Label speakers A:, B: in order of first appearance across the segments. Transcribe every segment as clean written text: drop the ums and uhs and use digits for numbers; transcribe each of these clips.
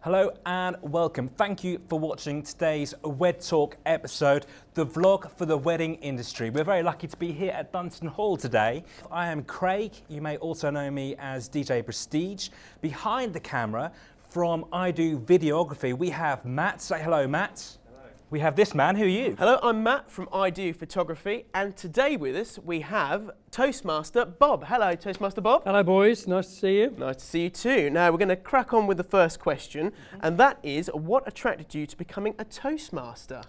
A: Hello and welcome. Thank you for watching today's WEDtalk episode, the vlog for the wedding industry. We're very lucky to be here at Dunstan Hall today. I am Craig. You may also know me as DJ Prestige. Behind the camera from I Do Videography, we have Matt. Say hello, Matt. We have this man. Who are you?
B: Hello, I'm Matt from I Do Photography, and today with us we have Toastmaster Bob. Hello, Toastmaster Bob.
C: Hello, boys. Nice to see you.
B: Nice to see you too. Now we're going to crack on with the first question, and that is, what attracted you to becoming a Toastmaster?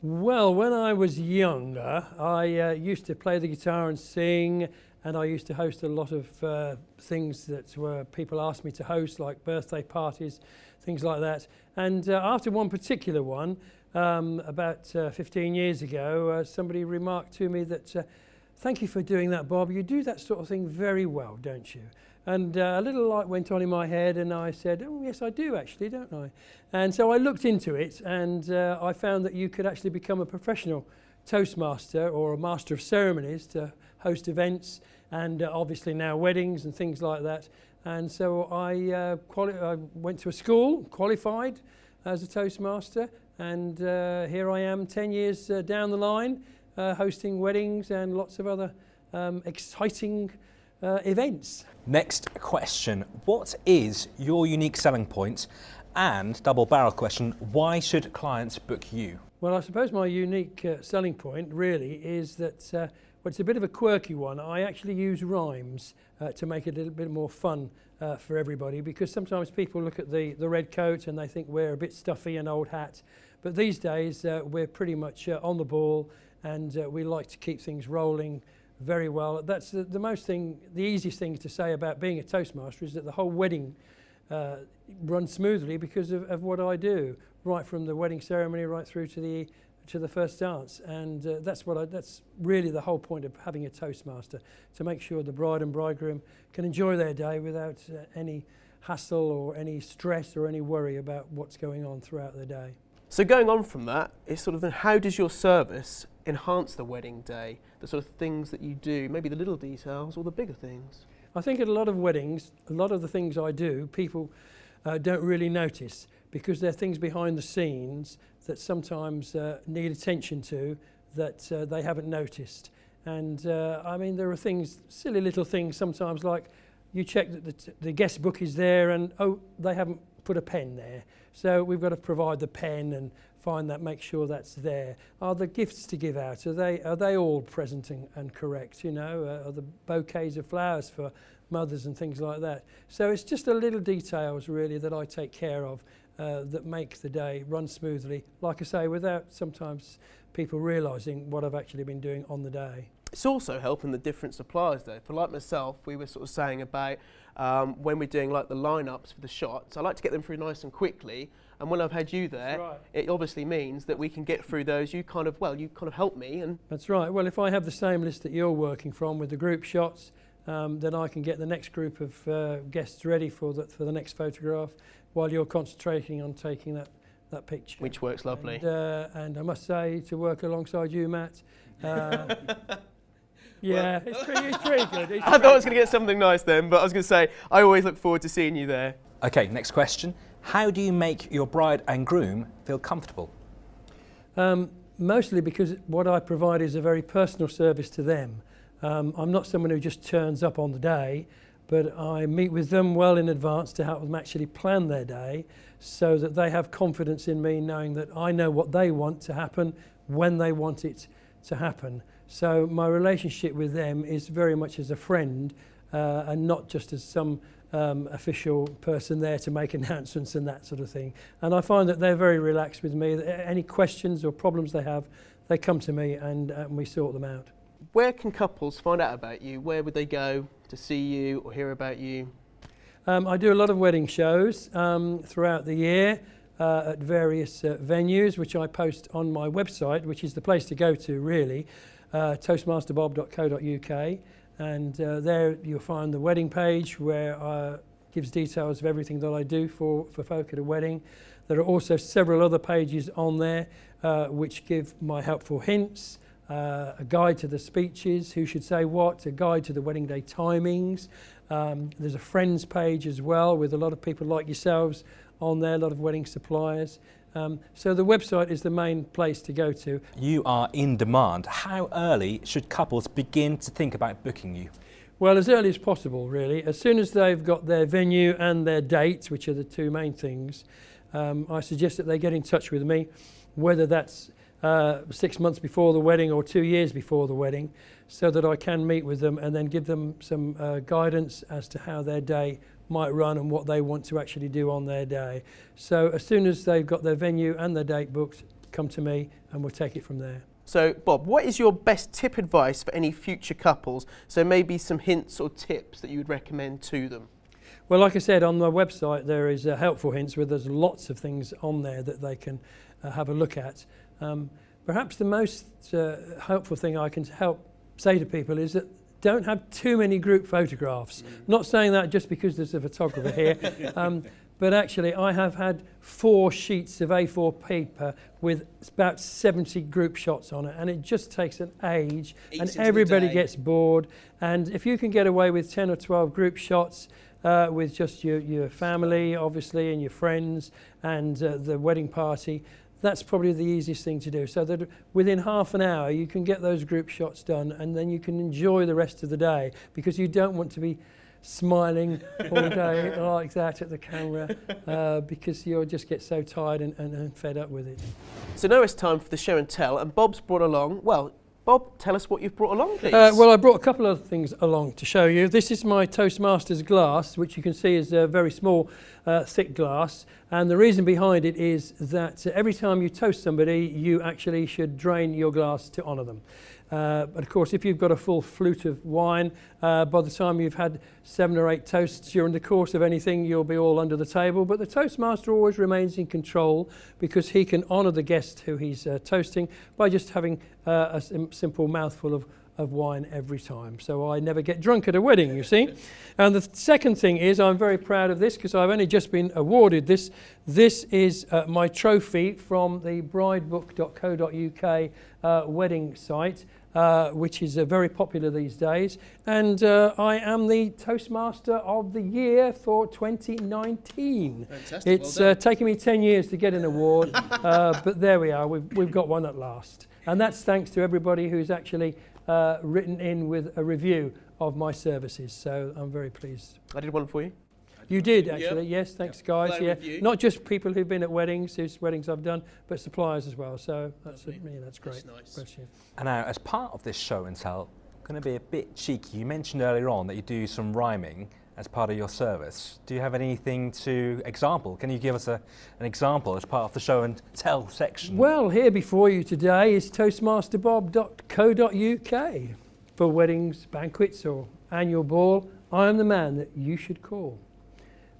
C: Well, when I was younger, I used to play the guitar and sing, and I used to host a lot of things that were people asked me to host, like birthday parties, things like that. And after one particular one, about 15 years ago, somebody remarked to me that, thank you for doing that, Bob. You do that sort of thing very well, don't you? And a little light went on in my head, and I said, oh, yes, I do actually, don't I? And so I looked into it, and I found that you could actually become a professional Toastmaster or a Master of Ceremonies to host events, and obviously now weddings and things like that. And so I went to a school, qualified as a Toastmaster, and here I am 10 years down the line, hosting weddings and lots of other exciting events.
A: Next question. What is your unique selling point? And double barrel question, why should clients book you?
C: Well, I suppose my unique selling point really is that, well, it's a bit of a quirky one. I actually use rhymes to make it a little bit more fun for everybody, because sometimes people look at the red coat and they think we're a bit stuffy and old hat. But these days we're pretty much on the ball, and we like to keep things rolling very well. That's the easiest thing to say about being a Toastmaster is that the whole wedding runs smoothly because of what I do, right from the wedding ceremony right through to the first dance. And that's really the whole point of having a Toastmaster, to make sure the bride and bridegroom can enjoy their day without any hassle or any stress or any worry about what's going on throughout the day.
B: So going on from that, it's sort of then, how does your service enhance the wedding day? The sort of things that you do, maybe the little details or the bigger things?
C: I think at a lot of weddings, a lot of the things I do, people don't really notice, because they're things behind the scenes that sometimes need attention to that they haven't noticed. And I mean, there are things, silly little things sometimes, like you check that the guest book is there and, oh, they haven't put a pen there. So we've got to provide the pen and find that, make sure that's there. Are the gifts to give out, are they all present and correct? You know, are the bouquets of flowers for mothers and things like that? So it's just the little details really that I take care of that make the day run smoothly, like I say, without sometimes people realising what I've actually been doing on the day.
B: It's also helping the different suppliers though. For like myself, we were sort of saying about when we're doing like the lineups for the shots, I like to get them through nice and quickly. And when I've had you there, right, it obviously means that we can get through those. You kind of help me. And
C: that's right. Well, if I have the same list that you're working from with the group shots, then I can get the next group of guests ready for the next photograph while you're concentrating on taking that picture.
B: Which works lovely.
C: And I must say, to work alongside you, Matt, yeah, it's pretty good.
B: I thought I was going to get something nice then, but I was going to say, I always look forward to seeing you there.
A: Okay, next question. How do you make your bride and groom feel comfortable?
C: Mostly because what I provide is a very personal service to them. I'm not someone who just turns up on the day, but I meet with them well in advance to help them actually plan their day, so that they have confidence in me, knowing that I know what they want to happen when they want it to happen. So my relationship with them is very much as a friend and not just as some official person there to make announcements and that sort of thing. And I find that they're very relaxed with me. Any questions or problems they have, they come to me and we sort them out.
B: Where can couples find out about you? Where would they go to see you or hear about you?
C: I do a lot of wedding shows throughout the year at various venues, which I post on my website, which is the place to go to really, toastmasterbob.co.uk. And there you'll find the wedding page, where gives details of everything that I do for folk at a wedding. There are also several other pages on there which give my helpful hints, a guide to the speeches, who should say what, a guide to the wedding day timings. There's a friends page as well with a lot of people like yourselves on there, a lot of wedding suppliers. So the website is the main place to go to.
A: You are in demand. How early should couples begin to think about booking you?
C: Well, as early as possible, really. As soon as they've got their venue and their dates, which are the two main things, I suggest that they get in touch with me, whether that's 6 months before the wedding or 2 years before the wedding, so that I can meet with them and then give them some guidance as to how their day might run and what they want to actually do on their day. So as soon as they've got their venue and their date booked, come to me and we'll take it from there.
B: So, Bob, what is your best tip advice for any future couples? So maybe some hints or tips that you would recommend to them.
C: Well, like I said, on the website there is helpful hints where there's lots of things on there that they can have a look at. Perhaps the most helpful thing I can say to people is that don't have too many group photographs. Not saying that just because there's a photographer here, but actually I have had 4 sheets of A4 paper with about 70 group shots on it, and it just takes an age and everybody gets bored. And if you can get away with 10 or 12 group shots with just your family, obviously, and your friends and the wedding party, that's probably the easiest thing to do, so that within half an hour you can get those group shots done and then you can enjoy the rest of the day, because you don't want to be smiling all day like that at the camera because you'll just get so tired and fed up with it.
B: So now it's time for the show and tell, and Bob's brought along, well, Bob, tell us what you've brought along, please.
C: Well, I brought a couple of things along to show you. This is my Toastmaster's glass, which you can see is a very small, thick glass. And the reason behind it is that every time you toast somebody, you actually should drain your glass to honour them. But of course, if you've got a full flute of wine, by the time you've had 7 or 8 toasts during the course of anything, you'll be all under the table. But the Toastmaster always remains in control, because he can honour the guest who he's toasting by just having a simple mouthful of wine every time. So I never get drunk at a wedding, you see. And the second thing is, I'm very proud of this because I've only just been awarded this. This is my trophy from the bridebook.co.uk wedding site, which is very popular these days. And I am the Toastmaster of the Year for 2019.
B: Fantastic.
C: It's taken me 10 years to get an award, but there we are. We've got one at last. And that's thanks to everybody who's actually written in with a review of my services. So I'm very pleased.
B: I did one for you.
C: You did, actually.
B: Yep.
C: Yes, thanks, guys.
B: Glad
C: Yeah,
B: review.
C: not just people who've been at weddings, whose weddings I've done, but suppliers as well. So that's that's great.
B: That's nice.
C: Bless you.
A: And now, as part of this show and tell, I'm going to be a bit cheeky. You mentioned earlier on that you do some rhyming as part of your service. Do you have anything to example? Can you give us an example as part of the show and tell section?
C: Well, here before you today is toastmasterbob.co.uk. For weddings, banquets or annual ball, I am the man that you should call.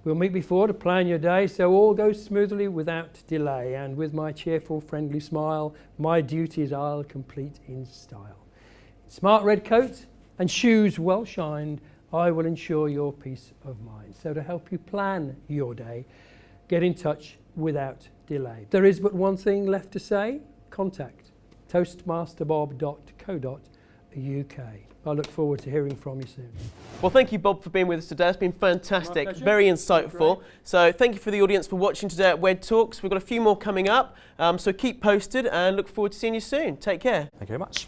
C: We'll meet before to plan your day so all goes smoothly without delay, and with my cheerful, friendly smile, my duties I'll complete in style. Smart red coat and shoes well shined, I will ensure your peace of mind. So to help you plan your day, get in touch without delay. There is but one thing left to say. Contact toastmasterbob.co.uk. I look forward to hearing from you soon.
B: Well, thank you, Bob, for being with us today. It's been fantastic, very insightful. So thank you for the audience for watching today at WEDtalks. We've got a few more coming up, so keep posted and look forward to seeing you soon. Take care.
A: Thank you very much.